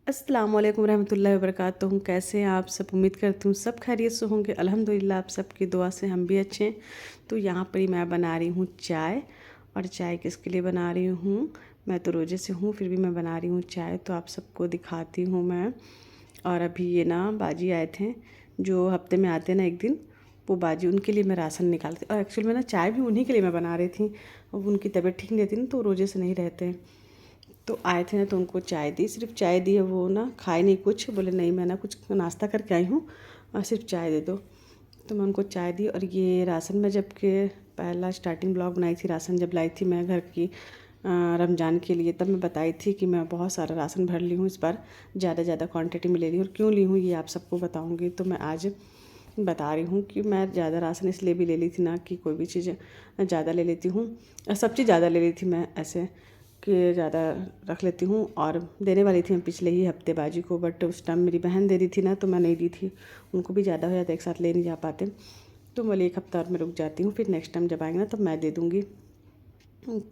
अस्सलाम वालेकुम रहमतुल्लाहि वबरकातुहू। कैसे हैं आप सब? उम्मीद करती हूँ सब खैरियत से होंगे। अल्हम्दुलिल्लाह आप सबकी दुआ से हम भी अच्छे हैं। तो यहाँ पर ही मैं बना रही हूँ चाय। और चाय किसके लिए बना रही हूँ? मैं तो रोज़े से हूँ, फिर भी मैं बना रही हूँ चाय, तो आप सबको दिखाती हूँ मैं। और अभी ये ना बाजी आए थे, जो हफ्ते में आते ना एक दिन, वो बाजी, उनके लिए मैं राशन निकालती। और एक्चुअली मैं ना चाय भी उन्हीं के लिए मैं बना रही थी। उनकी तबीयत ठीक नहीं थी ना, तो रोज़े से नहीं रहते। तो आए थे ना, तो उनको चाय दी, सिर्फ चाय दी है। वो ना खाए नहीं कुछ, बोले नहीं मैं ना कुछ नाश्ता करके आई हूँ और सिर्फ चाय दे दो। तो मैं उनको चाय दी। और ये राशन में जब के पहला स्टार्टिंग ब्लॉग बनाई थी, राशन जब लाई थी मैं घर की रमज़ान के लिए, तब मैं बताई थी कि मैं बहुत सारा राशन भर ली हूँ इस बार, ज़्यादा क्वांटिटी में ले ली हूँ। और क्यों ली हूँ ये आप सबको बताऊँगी। तो मैं आज बता रही हूँ कि मैं ज़्यादा राशन इसलिए भी ले ली थी ना, कि कोई भी चीज़ ज़्यादा ले लेती हूँ, सब चीज़ ज़्यादा ले ली थी मैं, ऐसे कि ज़्यादा रख लेती हूँ। और देने वाली थी मैं पिछले ही हफ्ते बाजी को, बट उस टाइम मेरी बहन दे दी थी ना, तो मैं नहीं दी थी। उनको भी ज़्यादा हो जाता, एक साथ ले नहीं जा पाते, तो मैं एक हफ्ता और मैं रुक जाती हूँ, फिर नेक्स्ट टाइम जब आएंगे ना तब मैं दे दूँगी।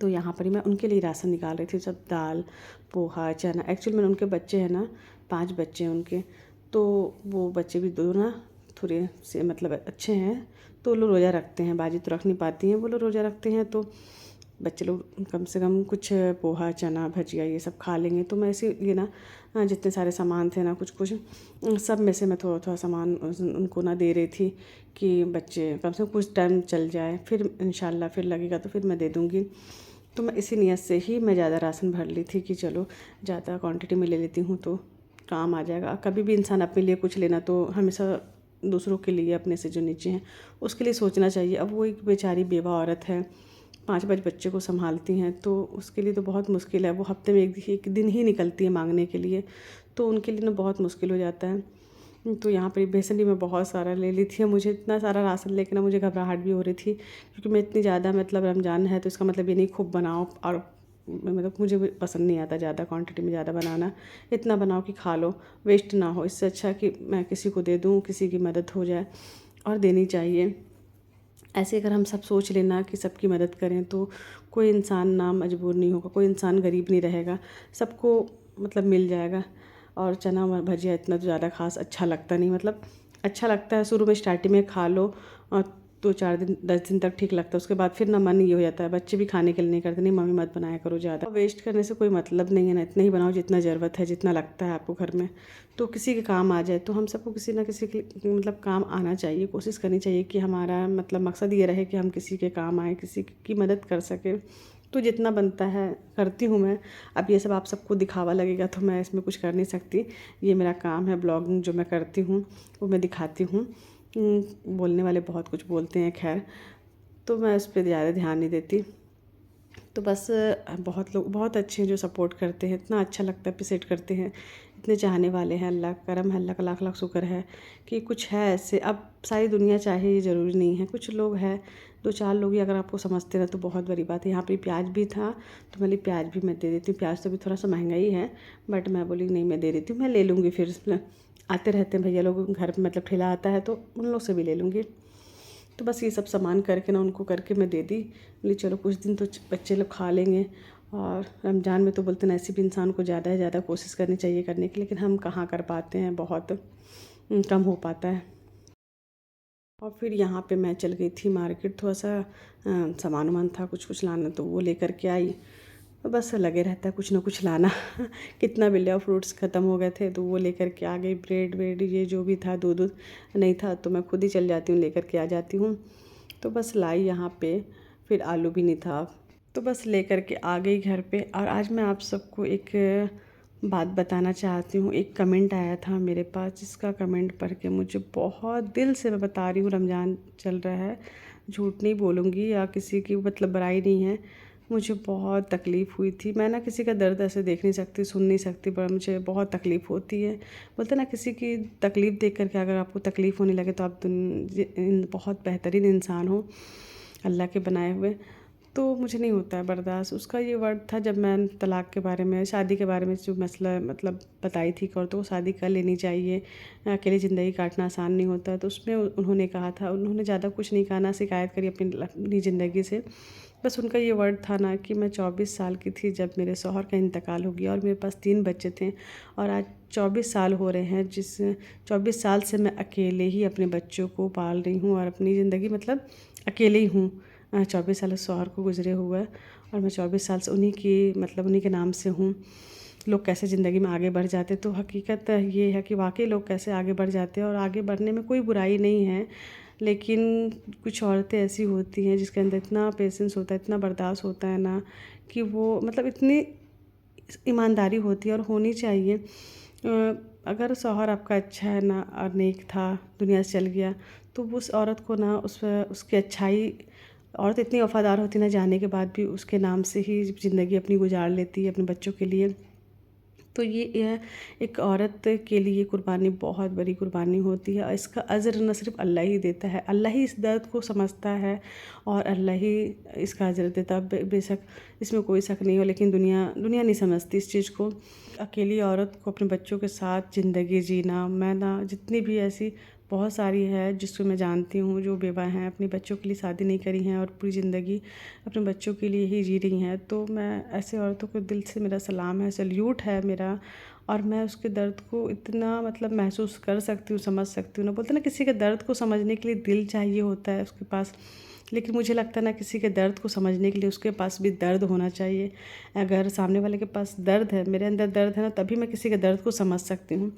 तो यहाँ पर ही मैं उनके लिए राशन निकाल रही थी, सब दाल, पोहा, चना। एक्चुअली मैंने, उनके बच्चे हैं ना, 5 बच्चे हैं उनके, तो वो बच्चे भी दो ना थोड़े से मतलब अच्छे हैं, तो वो लोग रोज़ा रखते हैं। बाजी तो रख नहीं पाती हैं, वो लोग रोज़ा रखते हैं, तो बच्चे लोग कम से कम कुछ पोहा, चना, भजिया ये सब खा लेंगे। तो मैं इसीलिए ना जितने सारे सामान थे ना, कुछ कुछ सब में से मैं थोड़ा थोड़ा सामान उनको ना दे रही थी, कि बच्चे कम से कम कुछ टाइम चल जाए, फिर इंशाल्लाह फिर लगेगा तो फिर मैं दे दूँगी। तो मैं इसी नियत से ही मैं ज़्यादा राशन भर ली थी, कि चलो ज़्यादा क्वांटिटी में ले लेती हूँ तो काम आ जाएगा। कभी भी इंसान अपने लिए कुछ लेना, तो हमेशा दूसरों के लिए, अपने से जो नीचे हैं उसके लिए सोचना चाहिए। अब वो एक बेचारी बेवा औरत है, 5 बच्चे को संभालती हैं, तो उसके लिए तो बहुत मुश्किल है। वो हफ्ते में एक दिन ही निकलती है मांगने के लिए, तो उनके लिए ना बहुत मुश्किल हो जाता है। तो यहाँ पर बेसन भी मैं बहुत सारा ले ली थी। मुझे इतना सारा राशन लेके ना मुझे घबराहट भी हो रही थी, क्योंकि मैं इतनी ज़्यादा, मतलब रमज़ान है तो इसका मतलब ये नहीं खूब बनाओ, और मतलब मुझे पसंद नहीं आता ज़्यादा क्वांटिटी में ज़्यादा बनाना। इतना बनाओ कि खा लो, वेस्ट ना हो। इससे अच्छा कि मैं किसी को दे दूँ, किसी की मदद हो जाए, और देनी चाहिए। ऐसे अगर हम सब सोच लेना कि सबकी मदद करें, तो कोई इंसान ना मजबूर नहीं होगा, कोई इंसान गरीब नहीं रहेगा, सबको मतलब मिल जाएगा। और चना और भजिया इतना तो ज़्यादा खास अच्छा लगता नहीं, मतलब अच्छा लगता है शुरू में स्टार्टिंग में खा लो, और 2-4 दिन 10 दिन तक ठीक लगता है, उसके बाद फिर ना मन ये हो जाता है। बच्चे भी खाने के लिए नहीं करते, नहीं मम्मी मत बनाया करो ज़्यादा, वेस्ट करने से कोई मतलब नहीं है ना। इतना ही बनाओ जितना ज़रूरत है, जितना लगता है आपको घर में, तो किसी के काम आ जाए। तो हम सबको किसी ना किसी के मतलब काम आना चाहिए, कोशिश करनी चाहिए कि हमारा मतलब मकसद ये रहे कि हम किसी के काम आए, किसी की मदद कर सकें। तो जितना बनता है करती हूँ मैं। अब ये सब आप सबको दिखावा लगेगा तो मैं इसमें कुछ कर नहीं सकती। ये मेरा काम है, ब्लॉगिंग जो मैं करती हूँ वो मैं दिखाती हूँ। बोलने वाले बहुत कुछ बोलते हैं, खैर, तो मैं उस पर ज़्यादा ध्यान नहीं देती। तो बस बहुत लोग बहुत अच्छे हैं जो सपोर्ट करते हैं, इतना अच्छा लगता है, अप्रिसेट करते हैं, इतने चाहने वाले हैं। अल्लाह का करम है, अल्लाह का लाख लाख शुक्र है कि कुछ है ऐसे। अब सारी दुनिया चाहे ये ज़रूरी नहीं है, कुछ लोग हैं, 2-4 लोग ही अगर आपको समझते रहे तो बहुत बड़ी बात है। यहाँ पे प्याज भी था, तो मैंने प्याज भी मैं दे देती हूँ। प्याज तो भी थोड़ा सा महंगा ही है, बट मैं बोली नहीं मैं दे देती हूँ, मैं ले लूँगी। फिर आते रहते हैं भैया लोग घर पे, मतलब ठेला आता है तो उन लोग से भी ले लूँगी। तो बस ये सब सामान करके ना उनको करके मैं दे दी। बोली चलो कुछ दिन तो बच्चे लोग खा लेंगे। और रमज़ान में तो बोलते हैं ऐसे भी इंसान को ज़्यादा से ज़्यादा कोशिश करनी चाहिए करने की, लेकिन हम कहाँ कर पाते हैं, बहुत कम हो पाता है। और फिर यहाँ पे मैं चल गई थी मार्केट, थोड़ा सा सामान वामान था कुछ कुछ लाना, तो वो लेकर के आई। तो बस लगे रहता है कुछ ना कुछ लाना कितना भी ले आओ, फ्रूट्स ख़त्म हो गए थे तो वो लेकर के आ गई। ब्रेड वेड ये जो भी था, दूध नहीं था तो मैं खुद ही चल जाती हूँ, लेकर के आ जाती हूँ। तो बस लाई यहाँ पे, फिर आलू भी नहीं था, तो बस लेकर के आ गई घर पे। और आज मैं आप सबको एक बात बताना चाहती हूँ। एक कमेंट आया था मेरे पास, जिसका कमेंट पढ़ के मुझे बहुत दिल से, मैं बता रही हूँ, रमज़ान चल रहा है, झूठ नहीं बोलूँगी या किसी की मतलब बुराई नहीं है, मुझे बहुत तकलीफ़ हुई थी। मैं ना किसी का दर्द ऐसे देख नहीं सकती, सुन नहीं सकती, पर मुझे बहुत तकलीफ़ होती है। बोलते ना किसी की तकलीफ़ देख कर के अगर आपको तकलीफ़ होने लगे तो आप बहुत बेहतरीन इंसान हो। अल्लाह के बनाए हुए, तो मुझे नहीं होता है बर्दाश्त। उसका ये वर्ड था जब मैं तलाक़ के बारे में, शादी के बारे में जो मसला मतलब बताई थी कि औरतों को शादी कर लेनी चाहिए, अकेली ज़िंदगी काटना आसान नहीं होता, तो उसमें उन्होंने कहा था, उन्होंने ज़्यादा कुछ नहीं कहा, ना शिकायत करी अपनी ज़िंदगी से। बस उनका ये वर्ड था ना कि मैं 24 साल की थी जब मेरे शौहर का इंतकाल हो गया और मेरे पास 3 बच्चे थे, और आज 24 साल हो रहे हैं, जिस 24 साल से मैं अकेले ही अपने बच्चों को पाल रही हूँ और अपनी ज़िंदगी मतलब अकेले ही हूँ। 24 साल शौहर को गुजरे हुए, और मैं 24 साल से उन्हीं की मतलब उन्हीं के नाम से हूँ। लोग कैसे ज़िंदगी में आगे बढ़ जाते, तो हकीकत ये है कि वाकई लोग कैसे आगे बढ़ जाते हैं, और आगे बढ़ने में कोई बुराई नहीं है। लेकिन कुछ औरतें ऐसी होती हैं जिसके अंदर इतना पेशेंस होता है, इतना बर्दाश्त होता है ना, कि वो मतलब इतनी ईमानदारी होती है और होनी चाहिए। अगर शौहर आपका अच्छा है ना और नेक था, दुनिया से चल गया, तो उस औरत को ना उसकी अच्छाई, औरत इतनी वफ़ादार होती है ना, जाने के बाद भी उसके नाम से ही ज़िंदगी अपनी गुजार लेती है अपने बच्चों के लिए। तो ये एक औरत के लिए कुर्बानी बहुत बड़ी कुर्बानी होती है, और इसका अज़र न सिर्फ़ अल्लाह ही देता है, अल्लाह ही इस दर्द को समझता है और अल्लाह ही इसका अज़र देता है। बेशक इसमें कोई शक नहीं हो, लेकिन दुनिया नहीं समझती इस चीज़ को। अकेली औरत को अपने बच्चों के साथ ज़िंदगी जीना, मैं ना जितनी भी ऐसी बहुत सारी है जिसको मैं जानती हूँ जो बेवा हैं, अपने बच्चों के लिए शादी नहीं करी हैं और पूरी ज़िंदगी अपने बच्चों के लिए ही जी रही हैं, तो मैं ऐसे औरतों को दिल से मेरा सलाम है, सल्यूट है मेरा। और मैं उसके दर्द को इतना मतलब महसूस कर सकती हूँ, समझ सकती हूँ ना। बोलते ना किसी के दर्द को समझने के लिए दिल चाहिए होता है उसके पास, लेकिन मुझे लगता है ना किसी के दर्द को समझने के लिए उसके पास भी दर्द होना चाहिए। अगर सामने वाले के पास दर्द है, मेरे अंदर दर्द है ना, तभी मैं किसी के दर्द को समझ सकती हूँ।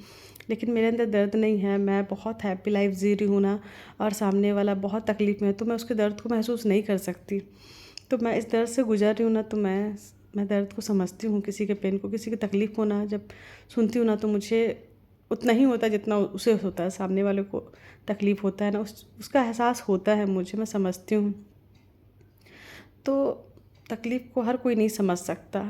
लेकिन मेरे अंदर दर्द नहीं है, मैं बहुत हैप्पी लाइफ जी रही हूँ ना, और सामने वाला बहुत तकलीफ़ में है, तो मैं उसके दर्द को महसूस नहीं कर सकती। तो मैं इस दर्द से गुजर रही हूँ ना, तो मैं दर्द को समझती हूँ, किसी के पेन को, किसी की तकलीफ़ को ना जब सुनती हूँ ना, तो मुझे उतना ही होता है जितना उसे होता है, सामने वाले को तकलीफ़ होता है ना, उसका एहसास होता है मुझे, मैं समझती हूँ। तो तकलीफ़ को हर कोई नहीं समझ सकता,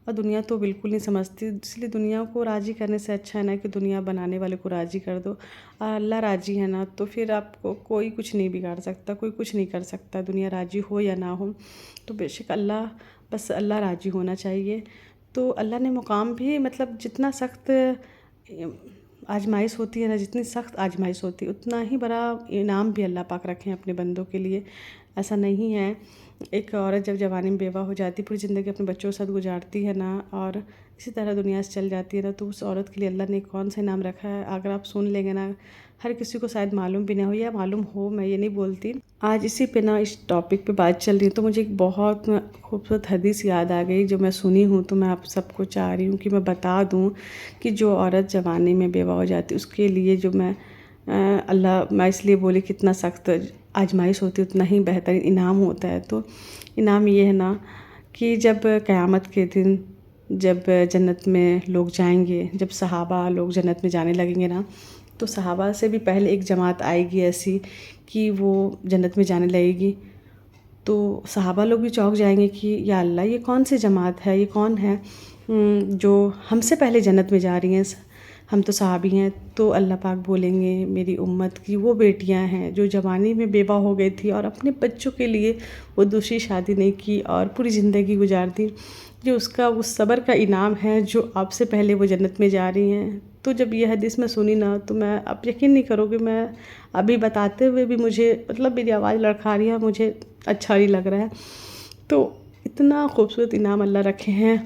और दुनिया तो बिल्कुल नहीं समझती, इसलिए दुनिया को राज़ी करने से अच्छा है ना कि दुनिया बनाने वाले को राज़ी कर दो। और अल्लाह राज़ी है ना, तो फिर आपको कोई कुछ नहीं बिगाड़ सकता, कोई कुछ नहीं कर सकता, दुनिया राज़ी हो या ना हो। तो बेशक बस अल्लाह राज़ी होना चाहिए। तो अल्लाह ने मुकाम भी मतलब जितना सख्त आजमाइश होती है ना, जितनी सख्त आजमाइश होती है, उतना ही बड़ा इनाम भी अल्लाह पाक रखे हैं अपने बंदों के लिए। ऐसा नहीं है, एक औरत जब जवानी में बेवा हो जाती, पूरी ज़िंदगी अपने बच्चों के साथ गुजारती है ना, और इसी तरह दुनिया से चल जाती है ना, तो उस औरत के लिए अल्लाह ने कौन सा इनाम रखा है, अगर आप सुन लेंगे ना, हर किसी को शायद मालूम भी ना हो, या मालूम हो, मैं ये नहीं बोलती। आज इसी पे ना इस टॉपिक पे बात चल रही है, तो मुझे एक बहुत खूबसूरत हदीस याद आ गई जो मैं सुनी हूँ, तो मैं आप सबको चाह रही हूँ कि मैं बता दूँ कि जो औरत जवानी में बेवा हो जाती उसके लिए जो मैं इसलिए बोली कितना सख्त आजमाइश होती है, उतना ही बेहतरीन इनाम होता है। तो इनाम ये है ना कि जब क़यामत के दिन जब जन्नत में लोग जाएंगे, जब सहाबा लोग जन्नत में जाने लगेंगे ना, तो सहाबा से भी पहले एक जमात आएगी ऐसी कि वो जन्नत में जाने लगेगी। तो सहाबा लोग भी चौंक जाएंगे कि या अल्लाह, ये कौन सी जमात है, ये कौन है जो हमसे पहले जन्नत में जा रही हैं, हम तो सहाबी हैं। तो अल्लाह पाक बोलेंगे मेरी उम्मत की वो बेटियां हैं जो जवानी में बेवा हो गई थी और अपने बच्चों के लिए वो दूसरी शादी नहीं की और पूरी ज़िंदगी गुजार दी, जो उसका उस सब्र का इनाम है जो आपसे पहले वो जन्नत में जा रही हैं। तो जब ये हदीस मैं सुनी ना, तो मैं, आप यकीन नहीं करोगे, मैं अभी बताते हुए भी मुझे मतलब मेरी आवाज़ लड़खा रही है, मुझे अच्छा नहीं लग रहा है। तो इतना खूबसूरत इनाम अल्लाह रखे हैं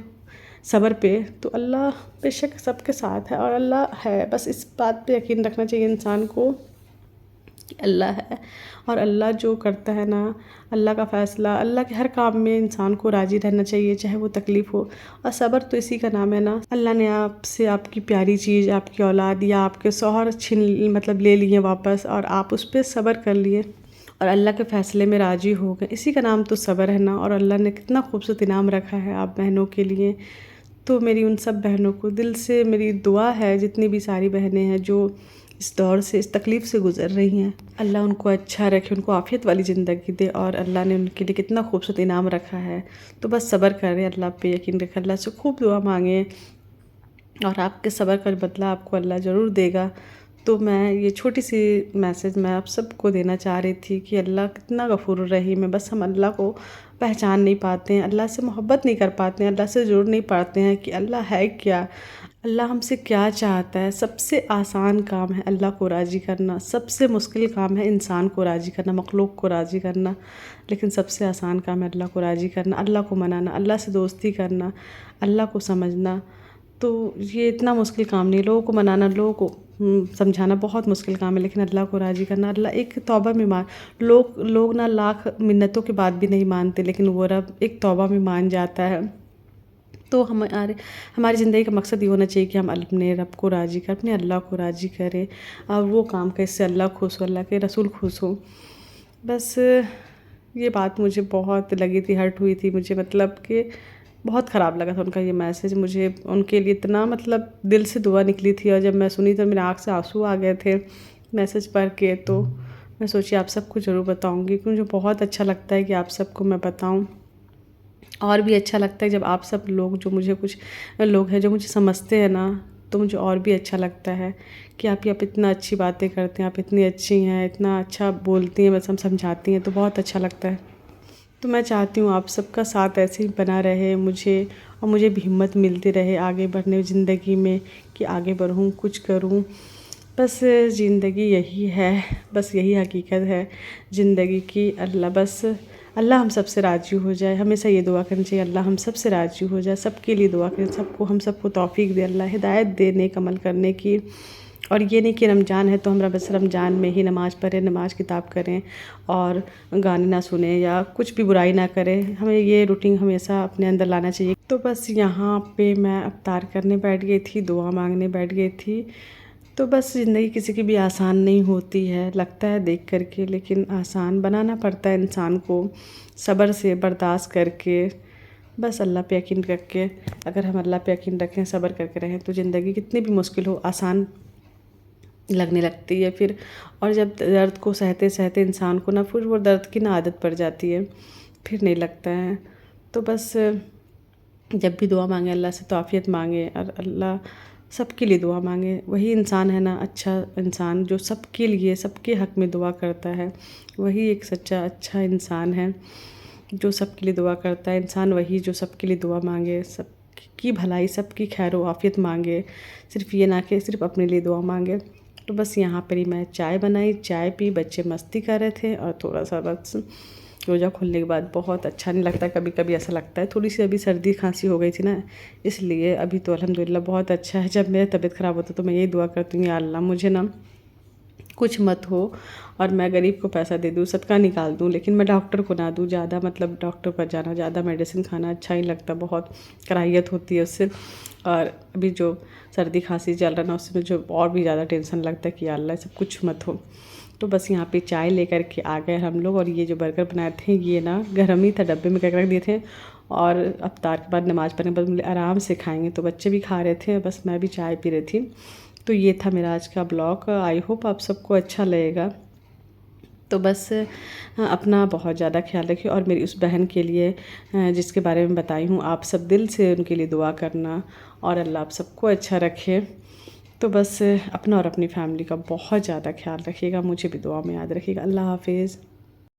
सब्र पे, तो अल्लाह बेशक सबके साथ है और अल्लाह है, बस इस बात पे यकीन रखना चाहिए इंसान को कि अल्लाह है, और अल्लाह जो करता है ना, अल्लाह का फ़ैसला, अल्लाह के हर काम में इंसान को राज़ी रहना चाहिए, चाहे वो तकलीफ़ हो। और सब्र तो इसी का नाम है ना। अल्लाह ने आपसे आपकी प्यारी चीज़, आपकी औलाद या आपके शौहर मतलब ले लिए वापस, और आप उस पर सब्र कर लिए और अल्लाह के फ़ैसले में राज़ी हो गए, इसी का नाम तो सब्र है ना। और अल्लाह ने कितना खूबसूरत इनाम रखा है आप बहनों के लिए। तो मेरी उन सब बहनों को दिल से मेरी दुआ है, जितनी भी सारी बहनें हैं जो इस दौर से, इस तकलीफ़ से गुज़र रही हैं, अल्लाह उनको अच्छा रखे, उनको आफ़ियत वाली ज़िंदगी दे। और अल्लाह ने उनके लिए कितना खूबसूरत इनाम रखा है, तो बस सब्र करें, अल्लाह पे यकीन रखें, अल्लाह से खूब दुआ मांगें, और आपके सब्र का बदला आपको अल्लाह ज़रूर देगा। तो मैं ये छोटी सी मैसेज मैं आप सबको देना चाह रही थी कि अल्लाह कितना गफूर रहीम है। बस हम अल्लाह को पहचान नहीं पाते हैं, अल्लाह से मोहब्बत नहीं कर पाते हैं, अल्लाह से जुड़ नहीं पाते हैं कि अल्लाह है क्या, अल्लाह हमसे क्या चाहता है। सबसे आसान काम है अल्लाह को राज़ी करना, सबसे मुश्किल काम है इंसान को राज़ी करना, मखलूक को राज़ी करना। लेकिन सबसे आसान काम है अल्लाह को राज़ी करना, अल्लाह को मनाना, अल्लाह से दोस्ती करना, अल्लाह को समझना। तो ये इतना मुश्किल काम नहीं है। लोगों को मनाना, लोगों को समझाना बहुत मुश्किल काम है, लेकिन अल्लाह को राज़ी करना, अल्लाह एक तौबा में मान, लोग ना लाख मिन्नतों के बाद भी नहीं मानते, लेकिन वो रब एक तौबा में मान जाता है। तो हमारी ज़िंदगी का मकसद ये होना चाहिए कि हम अपने रब को राज़ी करें, अपने अल्लाह को राज़ी करें, और वो काम करें इससे अल्लाह खुश हो, अल्लाह के रसूल खुश हो। बस ये बात मुझे बहुत लगी थी, हर्ट हुई थी मुझे, मतलब कि बहुत ख़राब लगा था उनका ये मैसेज मुझे। उनके लिए इतना मतलब दिल से दुआ निकली थी, और जब मैं सुनी तो मेरे आँख से आंसू आ गए थे मैसेज पढ़ के। तो मैं सोची आप सबको ज़रूर बताऊँगी, क्योंकि मुझे बहुत अच्छा लगता है कि आप सबको मैं बताऊँ। और भी अच्छा लगता है जब आप सब लोग, जो मुझे कुछ लोग हैं जो मुझे समझते हैं ना, तो मुझे और भी अच्छा लगता है कि आप इतना अच्छी बातें करते हैं, आप इतनी अच्छी हैं, इतना अच्छा बोलती हैं, बस हम समझाती हैं, तो बहुत अच्छा लगता है। तो मैं चाहती हूँ आप सबका साथ ऐसे ही बना रहे मुझे, और मुझे भी हिम्मत मिलती रहे आगे बढ़ने ज़िंदगी में, कि आगे बढ़ूँ, कुछ करूँ। बस ज़िंदगी यही है, बस यही हकीकत है ज़िंदगी की। अल्लाह हम सबसे राज़ी हो जाए। हमेशा ये दुआ करनी चाहिए, अल्लाह हम सबसे राज़ी हो जाए। सबके लिए दुआ करें, हम सबको तौफ़ीक दे, अल्लाह हिदायत दे नेक अमल करने की। और ये नहीं कि रमज़ान है तो हम बस रमज़ान में ही नमाज़ पढ़ें, नमाज़ किताब करें और गाने ना सुने या कुछ भी बुराई ना करें। हमें ये रूटीन हमेशा अपने अंदर लाना चाहिए। तो बस यहाँ पे मैं अफ्तार करने बैठ गई थी, दुआ मांगने बैठ गई थी। तो बस ज़िंदगी किसी की भी आसान नहीं होती है, लगता है देख कर के, लेकिन आसान बनाना पड़ता है इंसान को सब्र से, बर्दाश्त करके, बस अल्लाह पे यकीन रख के। अगर हम अल्लाह पे यकीन रखें, सब्र करके रहें, तो ज़िंदगी कितनी भी मुश्किल हो आसान लगने लगती है फिर। और जब दर्द को सहते सहते इंसान को ना, फिर वो दर्द की ना आदत पड़ जाती है, फिर नहीं लगता है। तो बस जब भी दुआ मांगे अल्लाह से तौफीक मांगे, और अल्लाह सबके लिए दुआ मांगे। वही इंसान है ना अच्छा इंसान, जो सबके लिए, सबके हक़ में दुआ करता है। वही एक सच्चा अच्छा इंसान है, जो सबके लिए दुआ करता है। इंसान वही जो सबके लिए दुआ मांगे, सबकी भलाई, सबकी खैर व आफियत मांगे, सिर्फ़ ये ना कि सिर्फ़ अपने लिए दुआ मांगे। तो बस यहाँ पर ही मैं चाय बनाई, चाय पी, बच्चे मस्ती कर रहे थे, और थोड़ा सा बस रोज़ा खोलने के बाद बहुत अच्छा नहीं लगता, कभी कभी ऐसा लगता है। थोड़ी सी अभी सर्दी खांसी हो गई थी ना, इसलिए। अभी तो अल्हम्दुलिल्लाह बहुत अच्छा है। जब मेरी तबीयत ख़राब होता तो मैं यही दुआ करती हूँ, या अल्लाह मुझे ना कुछ मत हो, और मैं गरीब को पैसा दे दूँ, सदका निकाल दूँ, लेकिन मैं डॉक्टर को ना दूँ ज़्यादा। मतलब डॉक्टर पर जाना, ज़्यादा मेडिसिन खाना अच्छा ही लगता, बहुत कराहियत होती है उससे। और अभी जो सर्दी खांसी चल रहा ना, उसमें जो और भी ज़्यादा टेंशन लगता है कि या अल्लाह सब कुछ मत हो। तो बस यहाँ पे चाय लेकर के आ गए हम लोग, और ये जो बर्गर बनाए थे ये ना गर्म ही था, डब्बे में करके रख दिए थे। और अफ्तार के बाद नमाज़ पढ़ने के बाद बोले आराम से खाएंगे, तो बच्चे भी खा रहे थे, बस मैं भी चाय पी रही थी। तो ये था मेरा आज का ब्लॉग। आई होप आप सबको अच्छा लगेगा। तो बस अपना बहुत ज़्यादा ख्याल रखिए, और मेरी उस बहन के लिए जिसके बारे में बताई हूँ, आप सब दिल से उनके लिए दुआ करना, और अल्लाह आप सबको अच्छा रखे। तो बस अपना और अपनी फैमिली का बहुत ज़्यादा ख्याल रखिएगा, मुझे भी दुआ में याद रखिएगा। अल्लाह हाफिज़।